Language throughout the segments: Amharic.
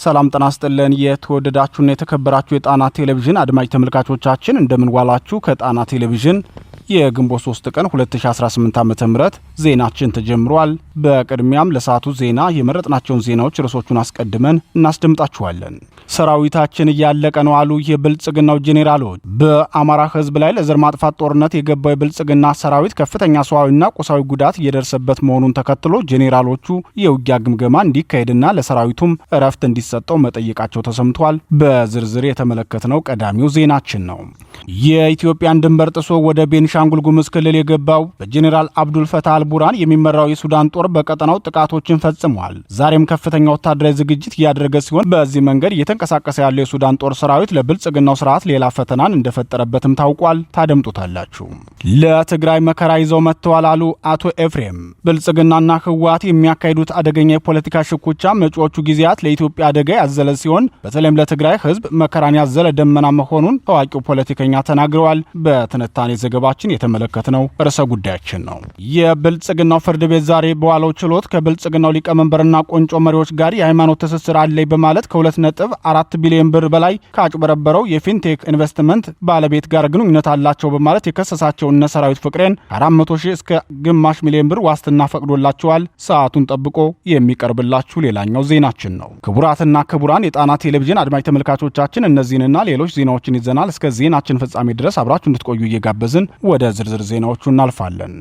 ሰላም ጤና ይስጥልን የተወደዳችሁና የተከበራችሁ የጣና ቴሌቪዥን አድማጭ ተመልካቾቻችን እንደምን ዋላችሁ። ከጣና ቴሌቪዥን የግንቦት 3 ቀን 2018 ዓ.ም ዜናችን ተጀምሯል። በቅድሚያም ለሰዓቱ ዜና የመረጥናቸውን ዜናዎች ርዕሶቹን አስቀድመን እናስደምጣችኋለን። ሰራዊታችን እያለቀ ነው አሉ የብልጽግናው ጄኔራሎች። በአማራ ሕዝብ ላይ ለዘር ማጥፋት ጦርነት የገባው የብልጽግና ሰራዊት ከፍተኛ ሰዋዊና ቁሳዊ ጉዳት እየደረሰበት መሆኑን ተከትሎ ጄኔራሎቹ የውጊያ ግምገማ እንዲካሄድና ለሰራዊቱም እረፍት እንዲሰጠው መጠየቃቸው ተሰምቷል። በዝርዝር የተመለከትነው ቀዳሚው ዜናችን ነው። የኢትዮጵያን ድንበር ጥሶ ወደ ቤንሻንጉል ጉሙዝ ክልል የገባው በጄኔራል አብዱል ፈታህ አልቡርሃን የሚመራው የሱዳን ጦር በቀጠናው ጥቃቶችን ፈጽሟል። ዛሬም ከፍተኛ ወታደራዊ ዝግጅት እያደረገ ሲሆን በዚህ መንገድ እየተንቀሳቀሰ ያለው የሱዳን ጦር ሰራዊት ለብልጽግናው ስርዓት ሌላ ፈተናን እንደፈጠረበትም ታውቋል። ታደምጡታላችሁ። ለትግራይ መከራ ይዘው መጥተዋል አሉ አቶ ኤፍሬም። ብልጽግናና ህወሓት የሚያካሂዱት አደገኛ የፖለቲካ ሽኩቻ መጪዎቹ ጊዜያት ለኢትዮጵያ አደጋ ያዘለ ሲሆን በተለይም ለትግራይ ህዝብ መከራን ያዘለ ደመና መሆኑን ታዋቂው ፖለቲከኛ ተናግረዋል። በትንታኔ ዘገባችን የተመለከትነው ርዕሰ ጉዳያችን ነው። የብልጽግናው ፍርድ ቤት ዛሬ በዋለው ችሎት ከብልጽግናው ሊቀመንበርና ቆንጮ መሪዎች ጋር የሃይማኖት ትስስር አለኝ በማለት ከ2.4 ቢሊዮን ብር በላይ ካጭበረበረው የፊንቴክ ኢንቨስትመንት ባለቤት ጋር ግንኙነት አላቸው በማለት የከሰሳቸው እነ ሰራዊት ፍቅሬን 400 ሺህ እስከ ግማሽ ሚሊዮን ብር ዋስትና ፈቅዶላቸዋል። ሰዓቱን ጠብቆ የሚቀርብላችሁ ሌላኛው ዜናችን ነው። ክቡራትና ክቡራን የጣና ቴሌቪዥን አድማጭ ተመልካቾቻችን እነዚህንና ሌሎች ዜናዎችን ይዘናል። እስከ ዜናችን ፍጻሜ ድረስ አብራችሁ እንድትቆዩ እየጋበዝን ወደ ዝርዝር ዜናዎቹ እናልፋለን።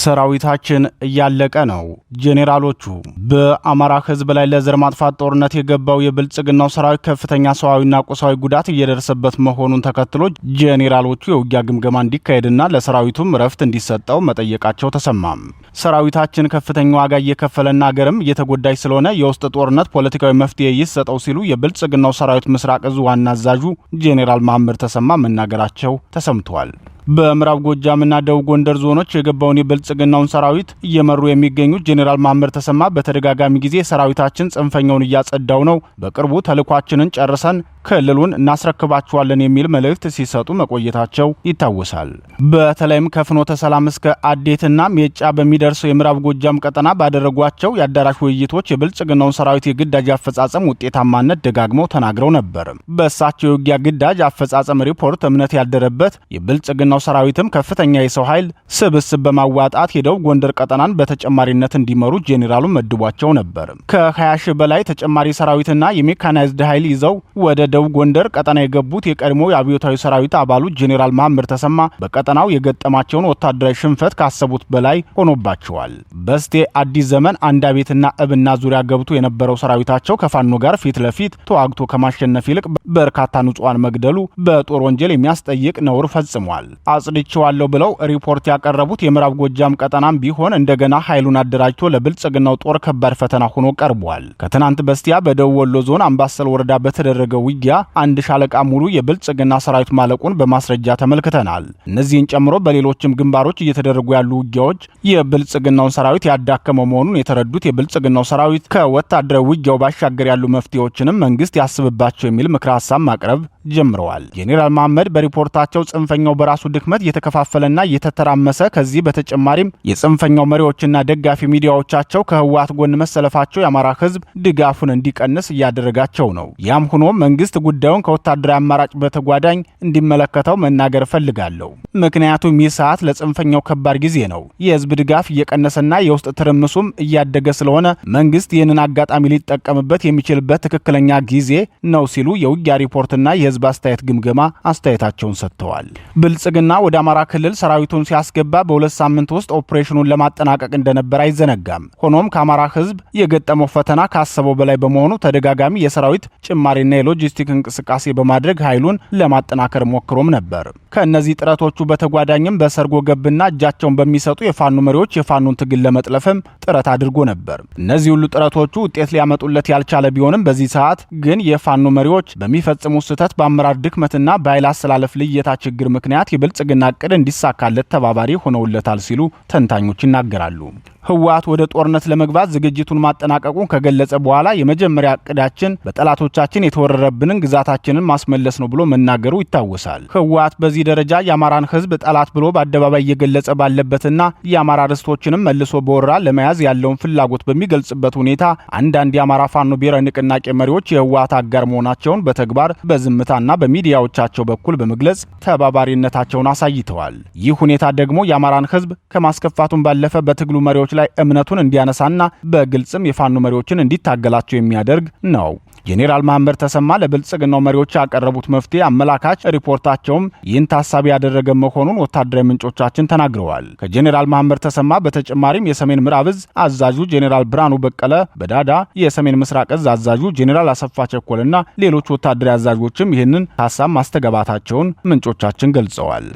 ሰራዊታችን እያለቀ ነው። ጄኔራሎቹ በአማራ ሕዝብ ላይ ለዘር ማጥፋት ጦርነት የገባው የብልጽግናው ሰራዊት ከፍተኛ ሰዋዊና ቁሳዊ ጉዳት እየደረሰበት መሆኑን ተከትሎ ጄኔራሎቹ የውጊያ ግምገማ እንዲካሄድና ለሰራዊቱም እረፍት እንዲሰጠው መጠየቃቸው ተሰማም። ሰራዊታችን ከፍተኛ ዋጋ እየከፈለና ሀገርም እየተጎዳች ስለሆነ የውስጥ ጦርነት ፖለቲካዊ መፍትሄ ይሰጠው ሲሉ የብልጽግናው ሰራዊት ምስራቅ እዝ ዋና አዛዡ ጄኔራል መሐመድ ተሰማ መናገራቸው ተሰምቷል። በምዕራብ ጎጃምና ደቡብ ጎንደር ዞኖች የገባውን የብልጽግናውን ሰራዊት እየመሩ የሚገኙት ጄኔራል መሐመድ ተሰማ በተደጋጋሚ ጊዜ ሰራዊታችን ጽንፈኛውን እያጸዳው ነው፣ በቅርቡ ተልኳችንን ጨርሰን ክልሉን እናስረክባቸዋለን የሚል መልእክት ሲሰጡ መቆየታቸው ይታወሳል። በተለይም ከፍኖተ ሰላም እስከ አዴትና ሜጫ በሚደርሰው የምዕራብ ጎጃም ቀጠና ባደረጓቸው የአዳራሽ ውይይቶች የብልጽግናውን ሰራዊት የግዳጅ አፈጻጸም ውጤታማነት ደጋግመው ተናግረው ነበር። በእሳቸው የውጊያ ግዳጅ አፈጻጸም ሪፖርት እምነት ያልደረበት የብልጽግናው ሰራዊትም ከፍተኛ የሰው ኃይል ስብስብ በማዋጣት የደቡብ ጎንደር ቀጠናን በተጨማሪነት እንዲመሩ ጄኔራሉ መድቧቸው ነበር። ከ20 ሺህ በላይ ተጨማሪ ሰራዊትና የሜካናይዝድ ኃይል ይዘው ወደ ደቡብ ጎንደር ቀጠና የገቡት የቀድሞ የአብዮታዊ ሰራዊት አባሉ ጄኔራል መሐመድ ተሰማ በቀጠናው የገጠማቸውን ወታደራዊ ሽንፈት ካሰቡት በላይ ሆኖባቸዋል። በስቴ አዲስ ዘመን አንዳቤትና እብና ዙሪያ ገብቶ የነበረው ሰራዊታቸው ከፋኖ ጋር ፊት ለፊት ተዋግቶ ከማሸነፍ ይልቅ በርካታ ንጹሃን መግደሉ በጦር ወንጀል የሚያስጠይቅ ነውር ፈጽሟል። አጽድቼዋለሁ ብለው ሪፖርት ያቀረቡት የምዕራብ ጎጃም ቀጠናም ቢሆን እንደገና ኃይሉን አደራጅቶ ለብልጽግናው ጦር ከባድ ፈተና ሆኖ ቀርቧል። ከትናንት በስቲያ በደቡብ ወሎ ዞን አምባሰል ወረዳ በተደረገው ውጊያ አንድ ሻለቃ ሙሉ የብልጽግና ሰራዊት ማለቁን በማስረጃ ተመልክተናል። እነዚህን ጨምሮ በሌሎችም ግንባሮች እየተደረጉ ያሉ ውጊያዎች የብልጽግናውን ሰራዊት ያዳከመው መሆኑን የተረዱት የብልጽግናው ሰራዊት ከወታደራዊ ውጊያው ባሻገር ያሉ መፍትሄዎችንም መንግስት ያስብባቸው የሚል ምክረ ሀሳብ ማቅረብ ጀምረዋል። ጄኔራል መሐመድ በሪፖርታቸው ጽንፈኛው በራሱ ድክመት እየተከፋፈለና እየተተራመሰ ከዚህ በተጨማሪም የጽንፈኛው መሪዎችና ደጋፊ ሚዲያዎቻቸው ከህወሓት ጎን መሰለፋቸው የአማራ ህዝብ ድጋፉን እንዲቀንስ እያደረጋቸው ነው። ያም ሆኖ መንግስት ጉዳዩን ከወታደራዊ አማራጭ በተጓዳኝ እንዲመለከተው መናገር እፈልጋለሁ። ምክንያቱም ይህ ሰዓት ለጽንፈኛው ከባድ ጊዜ ነው። የህዝብ ድጋፍ እየቀነሰና የውስጥ ትርምሱም እያደገ ስለሆነ መንግስት ይህንን አጋጣሚ ሊጠቀምበት የሚችልበት ትክክለኛ ጊዜ ነው ሲሉ የውጊያ ሪፖርትና የህዝብ አስተያየት ግምገማ አስተያየታቸውን ሰጥተዋል። ብልጽግና ወደ አማራ ክልል ሰራዊቱን ሲያስገባ በ2 ሳምንት ውስጥ ኦፕሬሽኑን ለማጠናቀቅ እንደነበር አይዘነጋም። ሆኖም ከአማራ ህዝብ የገጠመው ፈተና ካሰበው በላይ በመሆኑ ተደጋጋሚ የሰራዊት ጭማሪና የሎጂስቲክ እንቅስቃሴ በማድረግ ኃይሉን ለማጠናከር ሞክሮም ነበር። ከእነዚህ ጥረቶቹ በተጓዳኝም በሰርጎ ገብና እጃቸውን በሚሰጡ የፋኖ መሪዎች የፋኖን ትግል ለመጥለፍም ጥረት አድርጎ ነበር። እነዚህ ሁሉ ጥረቶቹ ውጤት ሊያመጡለት ያልቻለ ቢሆንም በዚህ ሰዓት ግን የፋኖ መሪዎች በሚፈጽሙ ስህተት በአመራር ድክመትና በኃይል አሰላለፍ ልየታ ችግር ምክንያት የብልጽግና እቅድ እንዲሳካለት ተባባሪ ሆነውለታል ሲሉ ተንታኞች ይናገራሉ። ህወሓት ወደ ጦርነት ለመግባት ዝግጅቱን ማጠናቀቁን ከገለጸ በኋላ የመጀመሪያ እቅዳችን በጠላቶቻችን የተወረረብንን ግዛታችንን ማስመለስ ነው ብሎ መናገሩ ይታወሳል። ህወሓት በዚህ ደረጃ የአማራን ህዝብ ጠላት ብሎ በአደባባይ እየገለጸ ባለበትና የአማራ ርስቶችንም መልሶ በወረራ ለመያዝ ያለውን ፍላጎት በሚገልጽበት ሁኔታ አንዳንድ የአማራ ፋኖ ብሔራዊ ንቅናቄ መሪዎች የህወሓት አጋር መሆናቸውን በተግባር በዝምታና በሚዲያዎቻቸው በኩል በመግለጽ ተባባሪነታቸውን አሳይተዋል። ይህ ሁኔታ ደግሞ የአማራን ህዝብ ከማስከፋቱን ባለፈ በትግሉ መሪዎች ላይ እምነቱን እንዲያነሳና በግልጽም የፋኖ መሪዎችን እንዲታገላቸው የሚያደርግ ነው። ጄኔራል መሐመድ ተሰማ ለብልጽግናው መሪዎች ያቀረቡት መፍትሄ አመላካች ሪፖርታቸውም ይህን ታሳቢ ያደረገ መሆኑን ወታደራዊ ምንጮቻችን ተናግረዋል። ከጄኔራል መሐመድ ተሰማ በተጨማሪም የሰሜን ምዕራብ ዕዝ አዛዡ ጄኔራል ብርሃኑ በቀለ በዳዳ፣ የሰሜን ምስራቅ ዕዝ አዛዡ ጄኔራል አሰፋ ቸኮልና ሌሎች ወታደራዊ አዛዦችም ይህንን ሀሳብ ማስተጋባታቸውን ምንጮቻችን ገልጸዋል።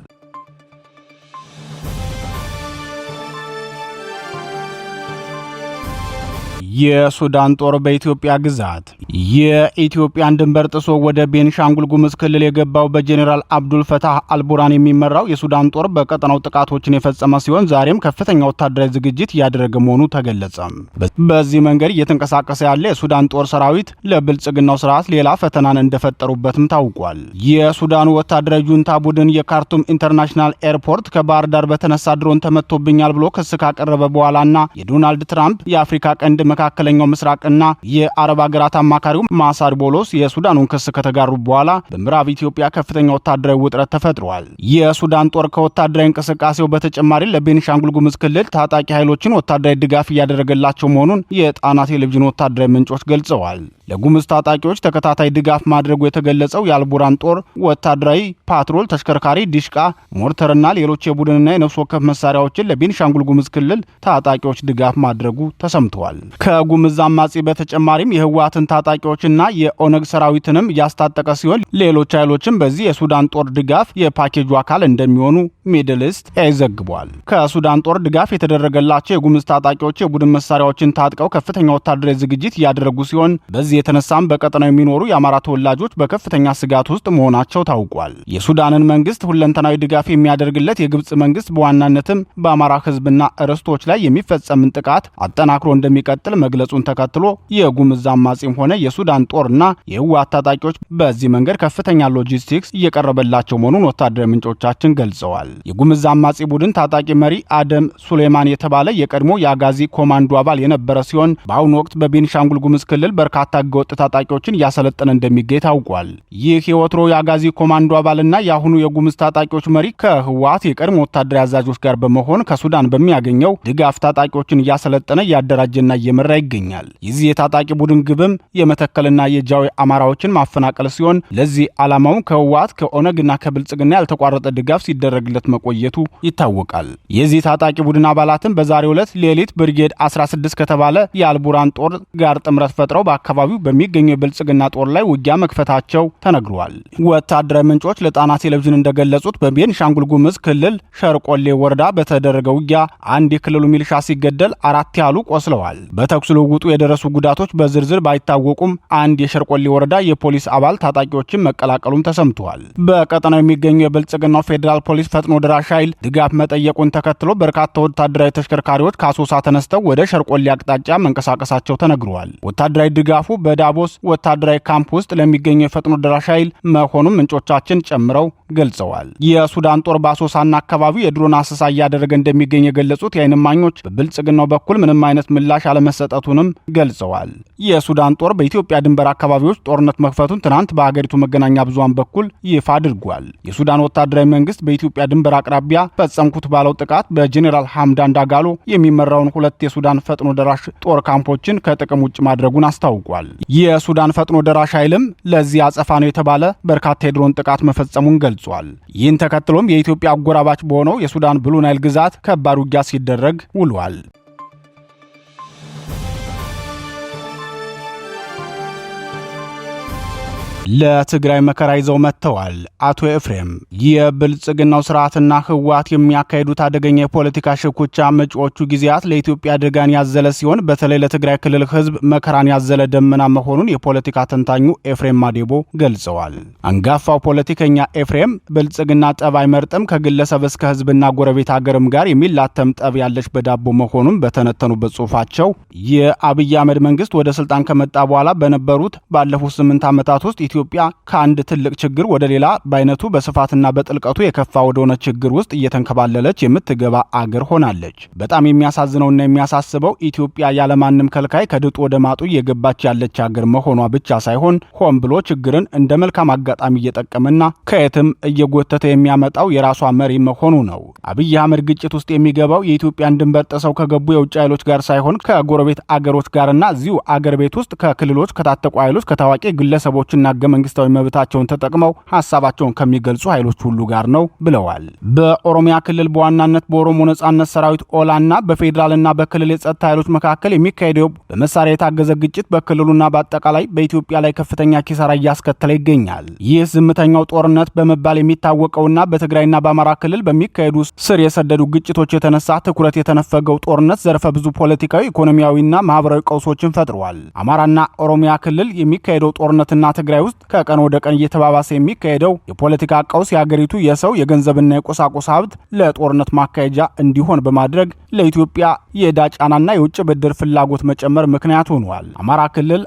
የሱዳን ጦር በኢትዮጵያ ግዛት የኢትዮጵያን ድንበር ጥሶ ወደ ቤንሻንጉል ጉሙዝ ክልል የገባው በጄኔራል አብዱል ፈታህ አልቡራን የሚመራው የሱዳን ጦር በቀጠናው ጥቃቶችን የፈጸመ ሲሆን ዛሬም ከፍተኛ ወታደራዊ ዝግጅት እያደረገ መሆኑ ተገለጸ። በዚህ መንገድ እየተንቀሳቀሰ ያለ የሱዳን ጦር ሰራዊት ለብልጽግናው ስርዓት ሌላ ፈተናን እንደፈጠሩበትም ታውቋል። የሱዳኑ ወታደራዊ ጁንታ ቡድን የካርቱም ኢንተርናሽናል ኤርፖርት ከባህር ዳር በተነሳ ድሮን ተመቶብኛል ብሎ ክስ ካቀረበ በኋላና የዶናልድ ትራምፕ የአፍሪካ ቀንድ መካከለኛው ምስራቅና የአረብ ሀገራት አማካሪው ማሳድ ቦሎስ የሱዳኑን ክስ ከተጋሩ በኋላ በምዕራብ ኢትዮጵያ ከፍተኛ ወታደራዊ ውጥረት ተፈጥሯል። የሱዳን ጦር ከወታደራዊ እንቅስቃሴው በተጨማሪ ለቤኒሻንጉል ጉሙዝ ክልል ታጣቂ ኃይሎችን ወታደራዊ ድጋፍ እያደረገላቸው መሆኑን የጣና ቴሌቪዥን ወታደራዊ ምንጮች ገልጸዋል። ለጉሙዝ ታጣቂዎች ተከታታይ ድጋፍ ማድረጉ የተገለጸው የአልቡራን ጦር ወታደራዊ ፓትሮል ተሽከርካሪ፣ ዲሽቃ፣ ሞርተርና ሌሎች የቡድንና የነፍስ ወከፍ መሳሪያዎችን ለቤኒሻንጉል ጉሙዝ ክልል ታጣቂዎች ድጋፍ ማድረጉ ተሰምተዋል። ከጉሙዝ አማጺ በተጨማሪም የህወሓትን ታጣቂዎችና የኦነግ ሰራዊትንም እያስታጠቀ ሲሆን ሌሎች ኃይሎችም በዚህ የሱዳን ጦር ድጋፍ የፓኬጁ አካል እንደሚሆኑ ሚድል ኢስት ዘግቧል። ከሱዳን ጦር ድጋፍ የተደረገላቸው የጉሙዝ ታጣቂዎች የቡድን መሳሪያዎችን ታጥቀው ከፍተኛ ወታደራዊ ዝግጅት እያደረጉ ሲሆን በዚህ የተነሳም በቀጠናው የሚኖሩ የአማራ ተወላጆች በከፍተኛ ስጋት ውስጥ መሆናቸው ታውቋል። የሱዳንን መንግስት ሁለንተናዊ ድጋፍ የሚያደርግለት የግብጽ መንግስት በዋናነትም በአማራ ህዝብና ርስቶች ላይ የሚፈጸምን ጥቃት አጠናክሮ እንደሚቀጥል መግለጹን ተከትሎ የጉሙዝ አማጺም ሆነ የሱዳን ጦርና የህወሓት ታጣቂዎች በዚህ መንገድ ከፍተኛ ሎጂስቲክስ እየቀረበላቸው መሆኑን ወታደራዊ ምንጮቻችን ገልጸዋል። የጉሙዝ አማጺ ቡድን ታጣቂ መሪ አደም ሱሌማን የተባለ የቀድሞ የአጋዚ ኮማንዶ አባል የነበረ ሲሆን በአሁኑ ወቅት በቤኒሻንጉል ጉሙዝ ክልል በርካታ ህገወጥ ታጣቂዎችን እያሰለጠነ እንደሚገኝ ታውቋል። ይህ የወትሮ የአጋዚ ኮማንዶ አባልና የአሁኑ የጉሙዝ ታጣቂዎች መሪ ከህወሓት የቀድሞ ወታደራዊ አዛዦች ጋር በመሆን ከሱዳን በሚያገኘው ድጋፍ ታጣቂዎችን እያሰለጠነ እያደራጀና እየመራ ይገኛል። የዚህ የታጣቂ ቡድን ግብም የመተከልና የጃዊ አማራዎችን ማፈናቀል ሲሆን ለዚህ ዓላማው ከህወሓት ከኦነግና ከብልጽግና ያልተቋረጠ ድጋፍ ሲደረግለት መቆየቱ ይታወቃል። የዚህ ታጣቂ ቡድን አባላትም በዛሬው ዕለት ሌሊት ብርጌድ 16 ከተባለ የአልቡራን ጦር ጋር ጥምረት ፈጥረው በአካባቢው በሚገኘው የብልጽግና ጦር ላይ ውጊያ መክፈታቸው ተነግሯል። ወታደራዊ ምንጮች ለጣና ቴሌቪዥን እንደገለጹት በቤኒሻንጉል ጉሙዝ ክልል ሸርቆሌ ወረዳ በተደረገ ውጊያ አንድ የክልሉ ሚሊሻ ሲገደል 4 ያሉ ቆስለዋል። በተኩስ ልውውጡ የደረሱ ጉዳቶች በዝርዝር ባይታወቁም አንድ የሸርቆሌ ወረዳ የፖሊስ አባል ታጣቂዎችን መቀላቀሉም ተሰምተዋል። በቀጠናው የሚገኘው የብልጽግናው ፌዴራል ፖሊስ ፈጥኖ ደራሽ ኃይል ድጋፍ መጠየቁን ተከትሎ በርካታ ወታደራዊ ተሽከርካሪዎች ከአሶሳ ተነስተው ወደ ሸርቆሌ አቅጣጫ መንቀሳቀሳቸው ተነግሯል። ወታደራዊ ድጋፉ በዳቦስ ወታደራዊ ካምፕ ውስጥ ለሚገኘው የፈጥኖ ደራሽ ኃይል መሆኑን ምንጮቻችን ጨምረው ገልጸዋል። የሱዳን ጦር በአሶሳና አካባቢው የድሮን አሰሳ እያደረገ እንደሚገኝ የገለጹት የዓይን እማኞች በብልጽግናው በኩል ምንም አይነት ምላሽ አለመሰጠቱንም ገልጸዋል። የሱዳን ጦር በኢትዮጵያ ድንበር አካባቢዎች ጦርነት መክፈቱን ትናንት በሀገሪቱ መገናኛ ብዙሃን በኩል ይፋ አድርጓል። የሱዳን ወታደራዊ መንግስት በኢትዮጵያ ድንበር አቅራቢያ ፈጸምኩት ባለው ጥቃት በጄኔራል ሐምዳን ዳጋሎ የሚመራውን 2 የሱዳን ፈጥኖ ደራሽ ጦር ካምፖችን ከጥቅም ውጭ ማድረጉን አስታውቋል። የሱዳን ፈጥኖ ደራሽ ኃይልም ለዚህ አጸፋ ነው የተባለ በርካታ የድሮን ጥቃት መፈጸሙን ገልጿል። ይህን ተከትሎም የኢትዮጵያ አጎራባች በሆነው የሱዳን ብሉ ናይል ግዛት ከባድ ውጊያ ሲደረግ ውሏል። ለትግራይ መከራ ይዘው መጥተዋል። አቶ ኤፍሬም የብልጽግናው ስርዓትና ህወሓት የሚያካሂዱት አደገኛ የፖለቲካ ሽኩቻ መጪዎቹ ጊዜያት ለኢትዮጵያ አደጋን ያዘለ ሲሆን በተለይ ለትግራይ ክልል ህዝብ መከራን ያዘለ ደመና መሆኑን የፖለቲካ ተንታኙ ኤፍሬም ማዴቦ ገልጸዋል። አንጋፋው ፖለቲከኛ ኤፍሬም ብልጽግና ጠብ አይመርጥም፣ ከግለሰብ እስከ ህዝብና ጎረቤት ሀገርም ጋር የሚላተም ጠብ ያለች በዳቦ መሆኑን በተነተኑበት ጽሁፋቸው የአብይ አህመድ መንግስት ወደ ስልጣን ከመጣ በኋላ በነበሩት ባለፉት 8 ዓመታት ውስጥ ኢትዮጵያ ከአንድ ትልቅ ችግር ወደ ሌላ በአይነቱ በስፋትና በጥልቀቱ የከፋ ወደሆነ ችግር ውስጥ እየተንከባለለች የምትገባ አገር ሆናለች። በጣም የሚያሳዝነውና የሚያሳስበው ኢትዮጵያ ያለማንም ከልካይ ከድጡ ወደ ማጡ እየገባች ያለች አገር መሆኗ ብቻ ሳይሆን ሆን ብሎ ችግርን እንደ መልካም አጋጣሚ እየጠቀመና ከየትም እየጎተተ የሚያመጣው የራሷ መሪ መሆኑ ነው። አብይ አህመድ ግጭት ውስጥ የሚገባው የኢትዮጵያን ድንበር ጥሰው ከገቡ የውጭ ኃይሎች ጋር ሳይሆን ከጎረቤት አገሮች ጋርና እዚሁ አገር ቤት ውስጥ ከክልሎች ከታጠቁ ኃይሎች ከታዋቂ ግለሰቦችና ህገ መንግስታዊ መብታቸውን ተጠቅመው ሐሳባቸውን ከሚገልጹ ኃይሎች ሁሉ ጋር ነው ብለዋል። በኦሮሚያ ክልል በዋናነት በኦሮሞ ነጻነት ሰራዊት ኦላና በፌዴራልና በክልል የጸጥታ ኃይሎች መካከል የሚካሄደው በመሳሪያ የታገዘ ግጭት በክልሉና በአጠቃላይ በኢትዮጵያ ላይ ከፍተኛ ኪሳራ እያስከተለ ይገኛል። ይህ ዝምተኛው ጦርነት በመባል የሚታወቀውና በትግራይና በአማራ ክልል በሚካሄዱ ስር የሰደዱ ግጭቶች የተነሳ ትኩረት የተነፈገው ጦርነት ዘርፈ ብዙ ፖለቲካዊ፣ ኢኮኖሚያዊና ማህበራዊ ቀውሶችን ፈጥሯል። አማራና ኦሮሚያ ክልል የሚካሄደው ጦርነትና ትግራይ ውስጥ ከቀን ወደ ቀን እየተባባሰ የሚካሄደው የፖለቲካ ቀውስ የሀገሪቱ የሰው የገንዘብና የቁሳቁስ ሀብት ለጦርነት ማካሄጃ እንዲሆን በማድረግ ለኢትዮጵያ የዕዳ ጫናና የውጭ ብድር ፍላጎት መጨመር ምክንያት ሆኗል። አማራ ክልል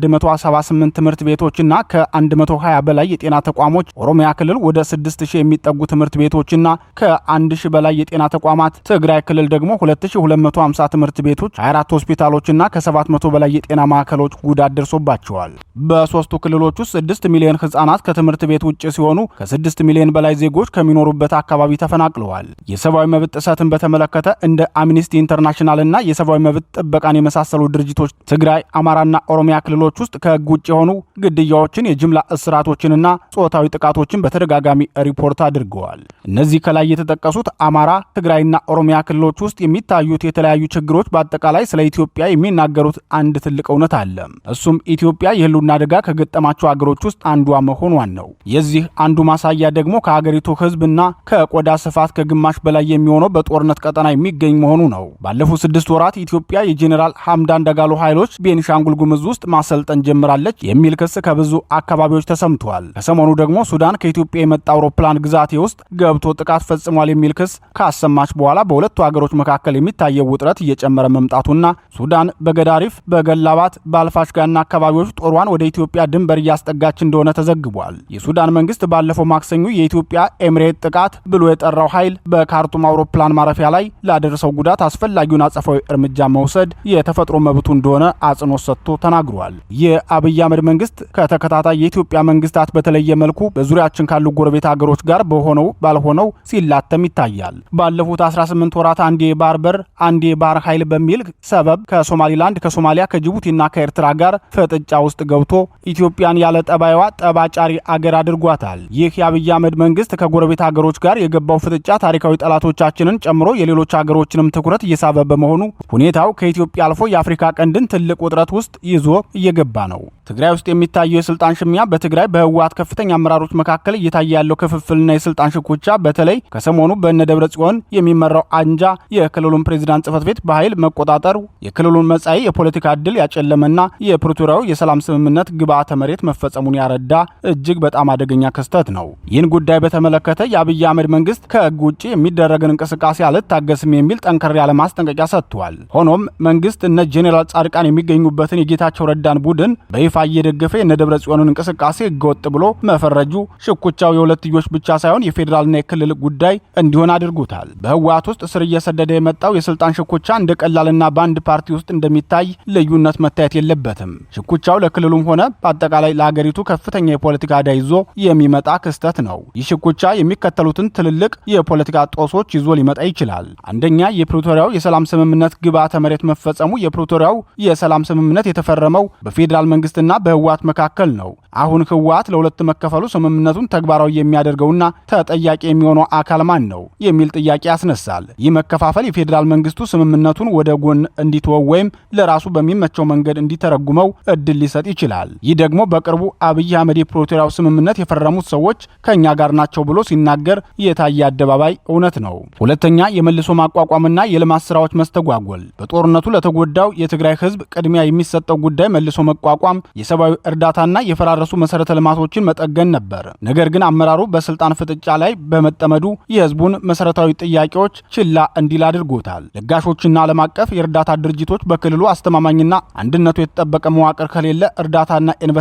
4178 ትምህርት ቤቶችና ከ120 በላይ የጤና ተቋሞች፣ ኦሮሚያ ክልል ወደ 6000 የሚጠጉ ትምህርት ቤቶችና ከ1000 በላይ የጤና ተቋማት፣ ትግራይ ክልል ደግሞ 2250 ትምህርት ቤቶች፣ 24 ሆስፒታሎችና ከ700 በላይ የጤና ማዕከሎች ጉዳት ደርሶባቸዋል። በሶስቱ ክልሎች ውስጥ 6 ሚሊዮን ህጻናት ከትምህርት ቤት ውጭ ሲሆኑ ከ6 ሚሊዮን በላይ ዜጎች ከሚኖሩበት አካባቢ ተፈናቅለዋል። የሰብአዊ መብት ጥሰትን በተመለከተ እንደ አምኒስቲ ኢንተርናሽናልና የሰብአዊ መብት ጥበቃን የመሳሰሉ ድርጅቶች ትግራይ፣ አማራና ኦሮሚያ ክልሎች ውስጥ ከህግ ውጭ የሆኑ ግድያዎችን፣ የጅምላ እስራቶችንና ጾታዊ ጥቃቶችን በተደጋጋሚ ሪፖርት አድርገዋል። እነዚህ ከላይ የተጠቀሱት አማራ፣ ትግራይና ኦሮሚያ ክልሎች ውስጥ የሚታዩት የተለያዩ ችግሮች በአጠቃላይ ስለ ኢትዮጵያ የሚናገሩት አንድ ትልቅ እውነት አለ። እሱም ኢትዮጵያ የህልውና አደጋ ከገጠማቸው አገሮች ውስጥ አንዷ መሆኗን ነው። የዚህ አንዱ ማሳያ ደግሞ ከሀገሪቱ ህዝብና ከቆዳ ስፋት ከግማሽ በላይ የሚሆነው በጦርነት ቀጠና የሚገኝ መሆኑ ነው። ባለፉት 6 ወራት ኢትዮጵያ የጄኔራል ሐምዳን ዳጋሎ ኃይሎች ቤኒሻንጉል ጉሙዝ ውስጥ ማሰልጠን ጀምራለች የሚል ክስ ከብዙ አካባቢዎች ተሰምቷል። ከሰሞኑ ደግሞ ሱዳን ከኢትዮጵያ የመጣ አውሮፕላን ግዛቴ ውስጥ ገብቶ ጥቃት ፈጽሟል የሚል ክስ ካሰማች በኋላ በሁለቱ ሀገሮች መካከል የሚታየው ውጥረት እየጨመረ መምጣቱና ሱዳን በገዳሪፍ፣ በገላባት፣ በአልፋሽጋና አካባቢዎች ጦሯን ወደ ኢትዮጵያ ድንበር እያስጠጋች እንደሆነ ተዘግቧል። የሱዳን መንግስት ባለፈው ማክሰኞ የኢትዮጵያ ኤምሬት ጥቃት ብሎ የጠራው ኃይል በካርቱም አውሮፕላን ማረፊያ ላይ ላደረሰው ጉዳት አስፈላጊውን አጸፋዊ እርምጃ መውሰድ የተፈጥሮ መብቱ እንደሆነ አጽንኦት ሰጥቶ ተናግሯል። የአብይ አህመድ መንግስት ከተከታታይ የኢትዮጵያ መንግስታት በተለየ መልኩ በዙሪያችን ካሉ ጎረቤት ሀገሮች ጋር በሆነው ባልሆነው ሲላተም ይታያል። ባለፉት 18 ወራት አንዴ የባህር በር አንዴ የባህር ኃይል በሚል ሰበብ ከሶማሊላንድ፣ ከሶማሊያ፣ ከጅቡቲና ከኤርትራ ጋር ፍጥጫ ውስጥ ገብቶ ኢትዮጵያን ያለ ጠባይዋ ጠባጫሪ አገር አድርጓታል። ይህ የአብይ አህመድ መንግስት ከጎረቤት ሀገሮች ጋር የገባው ፍጥጫ ታሪካዊ ጠላቶቻችንን ጨምሮ የሌሎች ሀገሮችንም ትኩረት እየሳበ በመሆኑ ሁኔታው ከኢትዮጵያ አልፎ የአፍሪካ ቀንድን ትልቅ ውጥረት ውስጥ ይዞ እየገባ ነው። ትግራይ ውስጥ የሚታየው የስልጣን ሽሚያ፣ በትግራይ በህወሓት ከፍተኛ አመራሮች መካከል እየታየ ያለው ክፍፍልና የስልጣን ሽኩቻ፣ በተለይ ከሰሞኑ በእነ ደብረ ጽዮን የሚመራው አንጃ የክልሉን ፕሬዝዳንት ጽህፈት ቤት በኃይል መቆጣጠሩ የክልሉን መጻኢ የፖለቲካ ዕድል ያጨለመና የፕሪቶሪያው የሰላም ስምምነት ግብዓተ መሬት መፈጸሙን ያረዳ እጅግ በጣም አደገኛ ክስተት ነው። ይህን ጉዳይ በተመለከተ የአብይ አህመድ መንግስት ከህግ ውጭ የሚደረግን እንቅስቃሴ አልታገስም የሚል ጠንከር ያለ ማስጠንቀቂያ ሰጥቷል። ሆኖም መንግስት እነ ጄኔራል ጻድቃን የሚገኙበትን የጌታቸው ረዳን ቡድን በይፋ እየደገፈ የነ ደብረ ጽዮንን እንቅስቃሴ ህገወጥ ብሎ መፈረጁ ሽኩቻው የሁለትዮሽ ብቻ ሳይሆን የፌዴራልና የክልል ጉዳይ እንዲሆን አድርጎታል። በህወሓት ውስጥ ስር እየሰደደ የመጣው የስልጣን ሽኩቻ እንደ ቀላልና በአንድ ፓርቲ ውስጥ እንደሚታይ ልዩነት መታየት የለበትም። ሽኩቻው ለክልሉም ሆነ በአጠቃላይ ለሀገሪቱ ከፍተኛ የፖለቲካ ዕዳ ይዞ የሚመጣ ክስተት ነው። ይህ ሽኩቻ የሚከተሉትን ትልልቅ የፖለቲካ ጦሶች ይዞ ሊመጣ ይችላል። አንደኛ፣ የፕሪቶሪያው የሰላም ስምምነት ግብዓተ መሬት መፈጸሙ። የፕሪቶሪያው የሰላም ስምምነት የተፈረመው በፌዴራል መንግስትና በህወሓት መካከል ነው። አሁን ህወሓት ለሁለት መከፈሉ ስምምነቱን ተግባራዊ የሚያደርገውና ተጠያቂ የሚሆነው አካል ማን ነው የሚል ጥያቄ ያስነሳል። ይህ መከፋፈል የፌዴራል መንግስቱ ስምምነቱን ወደ ጎን እንዲተወው ወይም ለራሱ በሚመቸው መንገድ እንዲተረጉመው እድል ሊሰጥ ይችላል። ይህ ደግሞ ደግሞ በቅርቡ አብይ አህመድ የፕሪቶሪያው ስምምነት የፈረሙት ሰዎች ከኛ ጋር ናቸው ብሎ ሲናገር የታየ አደባባይ እውነት ነው። ሁለተኛ የመልሶ ማቋቋምና የልማት ስራዎች መስተጓጎል። በጦርነቱ ለተጎዳው የትግራይ ህዝብ ቅድሚያ የሚሰጠው ጉዳይ መልሶ መቋቋም፣ የሰብአዊ እርዳታና የፈራረሱ መሰረተ ልማቶችን መጠገን ነበር። ነገር ግን አመራሩ በስልጣን ፍጥጫ ላይ በመጠመዱ የህዝቡን መሰረታዊ ጥያቄዎች ችላ እንዲል አድርጎታል። ለጋሾችና ዓለም አቀፍ የእርዳታ ድርጅቶች በክልሉ አስተማማኝና አንድነቱ የተጠበቀ መዋቅር ከሌለ እርዳታና ኢንቨስትመንት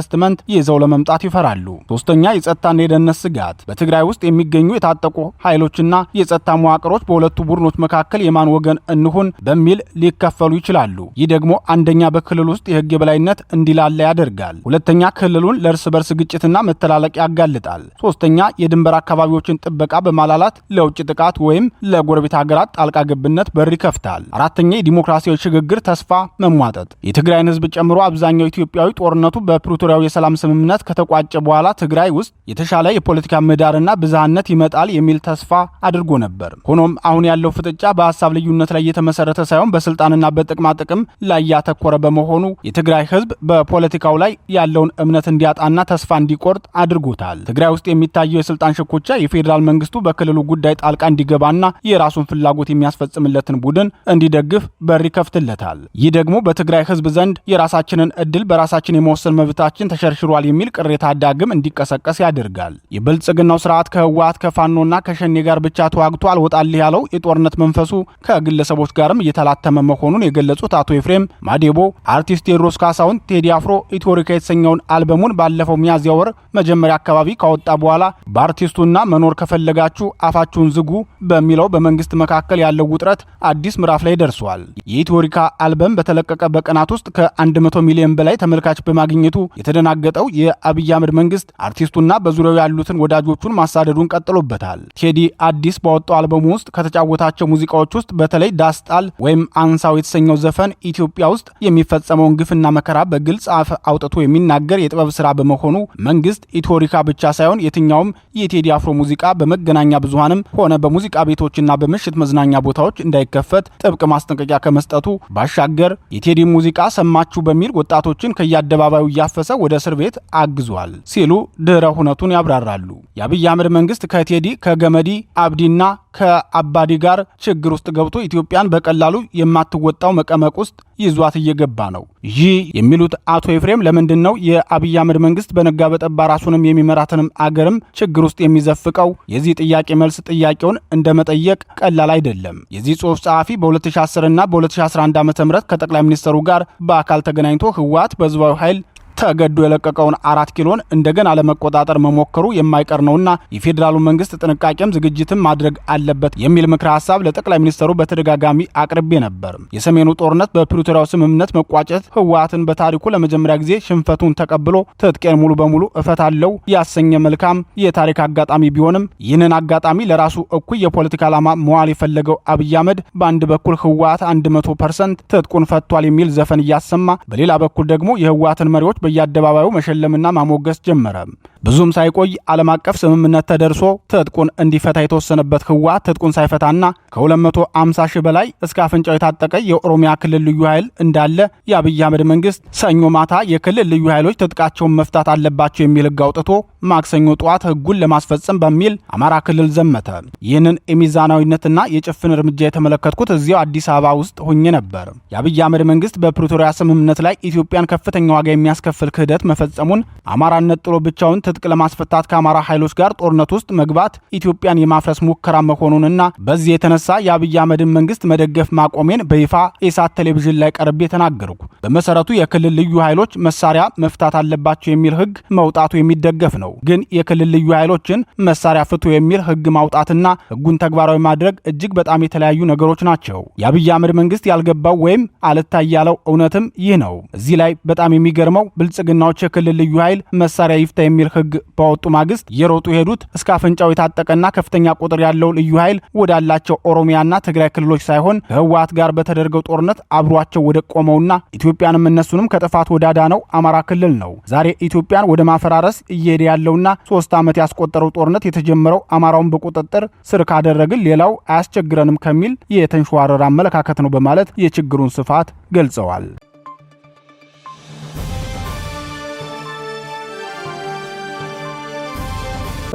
ይዘው ለመምጣት ይፈራሉ። ሶስተኛ የጸጥታና የደህንነት ስጋት። በትግራይ ውስጥ የሚገኙ የታጠቁ ኃይሎችና የጸጥታ መዋቅሮች በሁለቱ ቡድኖች መካከል የማን ወገን እንሁን በሚል ሊከፈሉ ይችላሉ። ይህ ደግሞ አንደኛ በክልሉ ውስጥ የህግ የበላይነት እንዲላላ ያደርጋል። ሁለተኛ ክልሉን ለእርስ በርስ ግጭትና መተላለቅ ያጋልጣል። ሶስተኛ የድንበር አካባቢዎችን ጥበቃ በማላላት ለውጭ ጥቃት ወይም ለጎረቤት ሀገራት ጣልቃ ገብነት በር ይከፍታል። አራተኛ የዲሞክራሲያዊ ሽግግር ተስፋ መሟጠጥ። የትግራይን ህዝብ ጨምሮ አብዛኛው ኢትዮጵያዊ ጦርነቱ በፕሪቶሪያው የሰላም ስምምነት ከተቋጨ በኋላ ትግራይ ውስጥ የተሻለ የፖለቲካ ምህዳርና ብዝሃነት ይመጣል የሚል ተስፋ አድርጎ ነበር። ሆኖም አሁን ያለው ፍጥጫ በሀሳብ ልዩነት ላይ የተመሰረተ ሳይሆን በስልጣንና በጥቅማ ጥቅም ላይ ያተኮረ በመሆኑ የትግራይ ህዝብ በፖለቲካው ላይ ያለውን እምነት እንዲያጣና ተስፋ እንዲቆርጥ አድርጎታል። ትግራይ ውስጥ የሚታየው የስልጣን ሽኩቻ የፌዴራል መንግስቱ በክልሉ ጉዳይ ጣልቃ እንዲገባና የራሱን ፍላጎት የሚያስፈጽምለትን ቡድን እንዲደግፍ በር ይከፍትለታል። ይህ ደግሞ በትግራይ ህዝብ ዘንድ የራሳችንን እድል በራሳችን የመወሰን መብታችን ተሸርሽሯል የሚል ቅሬታ ዳግም እንዲቀሰቀስ ያደርጋል። የብልጽግናው ስርዓት ከህወሓት ከፋኖና ከሸኔ ጋር ብቻ ተዋግቶ አልወጣልህ ያለው የጦርነት መንፈሱ ከግለሰቦች ጋርም እየተላተመ መሆኑን የገለጹት አቶ ኤፍሬም ማዴቦ አርቲስት ቴዎድሮስ ካሳሁን ቴዲ አፍሮ ኢትዮሪካ የተሰኘውን አልበሙን ባለፈው ሚያዝያ ወር መጀመሪያ አካባቢ ካወጣ በኋላ በአርቲስቱና መኖር ከፈለጋችሁ አፋችሁን ዝጉ በሚለው በመንግስት መካከል ያለው ውጥረት አዲስ ምዕራፍ ላይ ደርሷል። የኢትዮሪካ አልበም በተለቀቀ በቀናት ውስጥ ከ100 ሚሊዮን በላይ ተመልካች በማግኘቱ የተደናገጠው የአብይ አህመድ መንግስት አርቲስቱና በዙሪያው ያሉትን ወዳጆቹን ማሳደዱን ቀጥሎበታል። ቴዲ አዲስ ባወጣው አልበሙ ውስጥ ከተጫወታቸው ሙዚቃዎች ውስጥ በተለይ ዳስጣል ወይም አንሳው የተሰኘው ዘፈን ኢትዮጵያ ውስጥ የሚፈጸመውን ግፍና መከራ በግልጽ አፍ አውጥቶ የሚናገር የጥበብ ስራ በመሆኑ መንግስት ኢትዮሪካ ብቻ ሳይሆን የትኛውም የቴዲ አፍሮ ሙዚቃ በመገናኛ ብዙሃንም ሆነ በሙዚቃ ቤቶችና በምሽት መዝናኛ ቦታዎች እንዳይከፈት ጥብቅ ማስጠንቀቂያ ከመስጠቱ ባሻገር የቴዲ ሙዚቃ ሰማችሁ በሚል ወጣቶችን ከየአደባባዩ እያፈሰ ወደ እስር ቤት አግዟል ሲሉ ድህረ ሁነቱን ያብራራሉ። የአብይ አህመድ መንግስት ከቴዲ ከገመዲ አብዲና ከአባዲ ጋር ችግር ውስጥ ገብቶ ኢትዮጵያን በቀላሉ የማትወጣው መቀመቅ ውስጥ ይዟት እየገባ ነው። ይህ የሚሉት አቶ ኤፍሬም ለምንድን ነው የአብይ አህመድ መንግስት በነጋ በጠባ ራሱንም የሚመራትንም አገርም ችግር ውስጥ የሚዘፍቀው? የዚህ ጥያቄ መልስ ጥያቄውን እንደመጠየቅ ቀላል አይደለም። የዚህ ጽሑፍ ጸሐፊ በ2010 እና በ2011 ዓ.ም ከጠቅላይ ሚኒስትሩ ጋር በአካል ተገናኝቶ ህወሓት በህዝባዊ ኃይል ተገዶ የለቀቀውን 4 ኪሎን እንደገና ለመቆጣጠር መሞከሩ የማይቀር ነውና የፌዴራሉ መንግስት ጥንቃቄም ዝግጅትም ማድረግ አለበት የሚል ምክረ ሐሳብ ለጠቅላይ ሚኒስትሩ በተደጋጋሚ አቅርቤ ነበር። የሰሜኑ ጦርነት በፕሪቶሪያው ስምምነት መቋጨት ህወሓትን በታሪኩ ለመጀመሪያ ጊዜ ሽንፈቱን ተቀብሎ ትጥቄን ሙሉ በሙሉ እፈታለሁ ያሰኘ መልካም የታሪክ አጋጣሚ ቢሆንም ይህንን አጋጣሚ ለራሱ እኩይ የፖለቲካ ዓላማ መዋል የፈለገው አብይ አህመድ በአንድ በኩል ህወሓት 100% ትጥቁን ፈቷል የሚል ዘፈን እያሰማ፣ በሌላ በኩል ደግሞ የህወሓትን መሪዎች በየአደባባዩ መሸለምና ማሞገስ ጀመረ። ብዙም ሳይቆይ ዓለም አቀፍ ስምምነት ተደርሶ ትጥቁን እንዲፈታ የተወሰነበት ህወሓት ትጥቁን ሳይፈታና ከ250 ሺህ በላይ እስከ አፍንጫው የታጠቀ የኦሮሚያ ክልል ልዩ ኃይል እንዳለ የአብይ አህመድ መንግስት ሰኞ ማታ የክልል ልዩ ኃይሎች ትጥቃቸውን መፍታት አለባቸው የሚል ህግ አውጥቶ ማክሰኞ ጠዋት ህጉን ለማስፈጸም በሚል አማራ ክልል ዘመተ። ይህንን የሚዛናዊነትና የጭፍን እርምጃ የተመለከትኩት እዚያው አዲስ አበባ ውስጥ ሆኜ ነበር። የአብይ አህመድ መንግስት በፕሪቶሪያ ስምምነት ላይ ኢትዮጵያን ከፍተኛ ዋጋ የሚያስከፍል ክህደት መፈጸሙን፣ አማራነት ጥሎ ብቻውን ትጥቅ ለማስፈታት ከአማራ ኃይሎች ጋር ጦርነት ውስጥ መግባት ኢትዮጵያን የማፍረስ ሙከራ መሆኑንና በዚህ የተነሳ የአብይ አህመድን መንግስት መደገፍ ማቆሜን በይፋ ኢሳት ቴሌቪዥን ላይ ቀርቤ ተናገርኩ። በመሰረቱ የክልል ልዩ ኃይሎች መሳሪያ መፍታት አለባቸው የሚል ህግ መውጣቱ የሚደገፍ ነው። ግን የክልል ልዩ ኃይሎችን መሳሪያ ፍቱ የሚል ህግ ማውጣትና ህጉን ተግባራዊ ማድረግ እጅግ በጣም የተለያዩ ነገሮች ናቸው። የአብይ አህመድ መንግስት ያልገባው ወይም አልታይ ያለው እውነትም ይህ ነው። እዚህ ላይ በጣም የሚገርመው ብልጽግናዎች የክልል ልዩ ኃይል መሳሪያ ይፍታ የሚል ህግ ባወጡ ማግስት የሮጡ ሄዱት እስከ አፍንጫው የታጠቀና ከፍተኛ ቁጥር ያለው ልዩ ኃይል ወዳላቸው ኦሮሚያና ትግራይ ክልሎች ሳይሆን ከህወሓት ጋር በተደረገው ጦርነት አብሯቸው ወደ ቆመውና ኢትዮጵያንም እነሱንም ከጥፋት ወዳዳነው አማራ ክልል ነው። ዛሬ ኢትዮጵያን ወደ ማፈራረስ እየሄደ ያለውና 3 ዓመት ያስቆጠረው ጦርነት የተጀመረው አማራውን በቁጥጥር ስር ካደረግን ሌላው አያስቸግረንም ከሚል የተንሸዋረረ አመለካከት ነው በማለት የችግሩን ስፋት ገልጸዋል።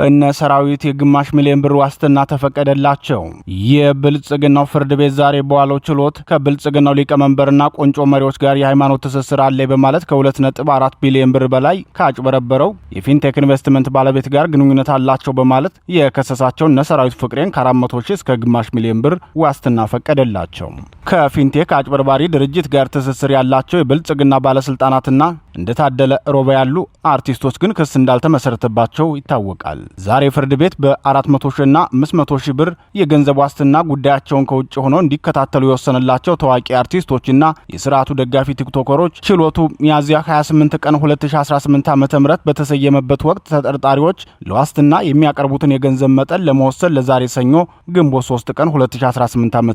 እነ ሰራዊት የግማሽ ሚሊዮን ብር ዋስትና ተፈቀደላቸው። የብልጽግናው ፍርድ ቤት ዛሬ በዋለው ችሎት ከብልጽግናው ሊቀመንበርና ቆንጮ መሪዎች ጋር የሃይማኖት ትስስር አለ በማለት ከ2.4 ቢሊዮን ብር በላይ ካጭበረበረው የፊንቴክ ኢንቨስትመንት ባለቤት ጋር ግንኙነት አላቸው በማለት የከሰሳቸው እነ ሰራዊት ፍቅሬን ከ400 ሺህ እስከ ግማሽ ሚሊዮን ብር ዋስትና ፈቀደላቸው። ከፊንቴክ አጭበርባሪ ድርጅት ጋር ትስስር ያላቸው የብልጽግና ባለስልጣናትና እንደታደለ ሮባ ያሉ አርቲስቶች ግን ክስ እንዳልተመሰረተባቸው ይታወቃል። ዛሬ ፍርድ ቤት በ400 ሺህና 500 ሺህ ብር የገንዘብ ዋስትና ጉዳያቸውን ከውጭ ሆነው እንዲከታተሉ የወሰነላቸው ታዋቂ አርቲስቶችና የስርዓቱ ደጋፊ ቲክቶከሮች ችሎቱ ሚያዝያ 28 ቀን 2018 ዓ.ም በተሰየመበት ወቅት ተጠርጣሪዎች ለዋስትና የሚያቀርቡትን የገንዘብ መጠን ለመወሰን ለዛሬ ሰኞ ግንቦት 3 ቀን 2018 ዓ.ም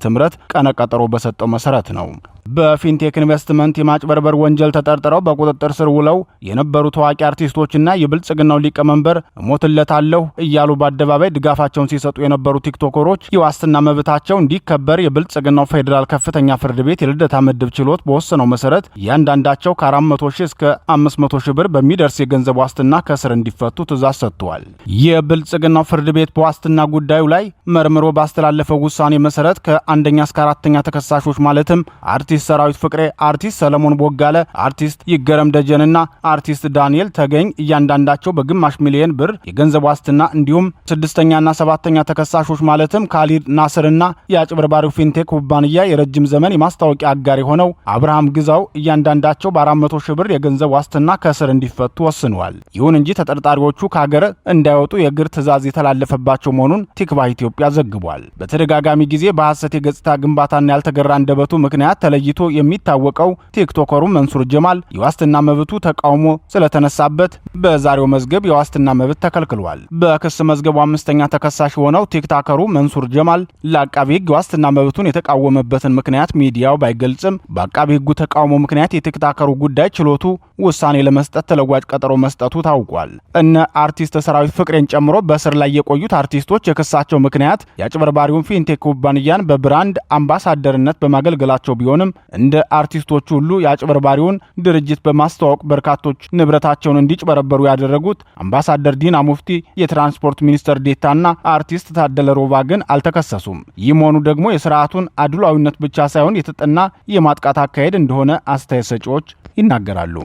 ቀነ ቀጠሮ በሰጠው መሰረት ነው። በፊንቴክ ኢንቨስትመንት የማጭበርበር ወንጀል ተጠርጥረው በቁጥጥር ስር ውለው የነበሩ ታዋቂ አርቲስቶችና የብልጽግናው ሊቀመንበር እሞትለታለሁ እያሉ በአደባባይ ድጋፋቸውን ሲሰጡ የነበሩ ቲክቶከሮች የዋስትና መብታቸው እንዲከበር የብልጽግናው ፌዴራል ከፍተኛ ፍርድ ቤት የልደታ ምድብ ችሎት በወሰነው መሰረት እያንዳንዳቸው ከ400 ሺህ እስከ 500 ሺህ ብር በሚደርስ የገንዘብ ዋስትና ከስር እንዲፈቱ ትእዛዝ ሰጥቷል። የብልጽግናው ፍርድ ቤት በዋስትና ጉዳዩ ላይ መርምሮ ባስተላለፈው ውሳኔ መሰረት ከአንደኛ እስከ አራተኛ ተከሳሾች ማለትም አርቲስት ሰራዊት ፍቅሬ፣ አርቲስት ሰለሞን ቦጋለ፣ አርቲስት ይገረም ደጀንና አርቲስት ዳንኤል ተገኝ እያንዳንዳቸው በግማሽ ሚሊዮን ብር የገንዘብ ዋስትና እንዲሁም ስድስተኛና ሰባተኛ ተከሳሾች ማለትም ካሊድ ናስርና የአጭበርባሪው ፊንቴክ ኩባንያ የረጅም ዘመን የማስታወቂያ አጋር የሆነው አብርሃም ግዛው እያንዳንዳቸው በ400 ሺህ ብር የገንዘብ ዋስትና ከስር እንዲፈቱ ወስኗል። ይሁን እንጂ ተጠርጣሪዎቹ ከሀገር እንዳይወጡ የእግር ትዕዛዝ የተላለፈባቸው መሆኑን ቲክቫህ ኢትዮጵያ ዘግቧል። በተደጋጋሚ ጊዜ በሐሰት የገጽታ ግንባታና ያልተገራ አንደበቱ ምክንያት ተለይቶ የሚታወቀው ቲክቶከሩ መንሱር ጀማል የዋስትና መብቱ ተቃውሞ ስለተነሳበት በዛሬው መዝገብ የዋስትና መብት ተከልክሏል። በክስ መዝገቡ አምስተኛ ተከሳሽ የሆነው ቲክቶከሩ መንሱር ጀማል ለአቃቢ ሕግ የዋስትና መብቱን የተቃወመበትን ምክንያት ሚዲያው ባይገልጽም በአቃቢ ሕጉ ተቃውሞ ምክንያት የቲክቶከሩ ጉዳይ ችሎቱ ውሳኔ ለመስጠት ተለዋጭ ቀጠሮ መስጠቱ ታውቋል። እነ አርቲስት ሰራዊት ፍቅሬን ጨምሮ በእስር ላይ የቆዩት አርቲስቶች የክሳቸው ምክንያት የአጭበርባሪውን ፊንቴክ ኩባንያን በብራንድ አምባሳደርነት በማገልገላቸው ቢሆንም እንደ አርቲስቶቹ ሁሉ የአጭበርባሪውን ድርጅት በማስተዋወቅ በርካቶች ንብረታቸውን እንዲጭበረበሩ ያደረጉት አምባሳደር ዲና ሙፍቲ፣ የትራንስፖርት ሚኒስትር ዴታና አርቲስት ታደለ ሮባ ግን አልተከሰሱም። ይህ መሆኑ ደግሞ የስርዓቱን አድሏዊነት ብቻ ሳይሆን የተጠና የማጥቃት አካሄድ እንደሆነ አስተያየት ሰጪዎች ይናገራሉ።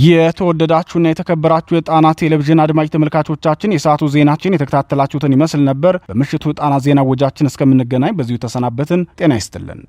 የተወደዳችሁና የተከበራችሁ የጣና ቴሌቪዥን አድማጭ ተመልካቾቻችን የሰዓቱ ዜናችን የተከታተላችሁትን ይመስል ነበር። በምሽቱ ጣና ዜና ወጃችን እስከምንገናኝ በዚሁ ተሰናበትን። ጤና ይስጥልን።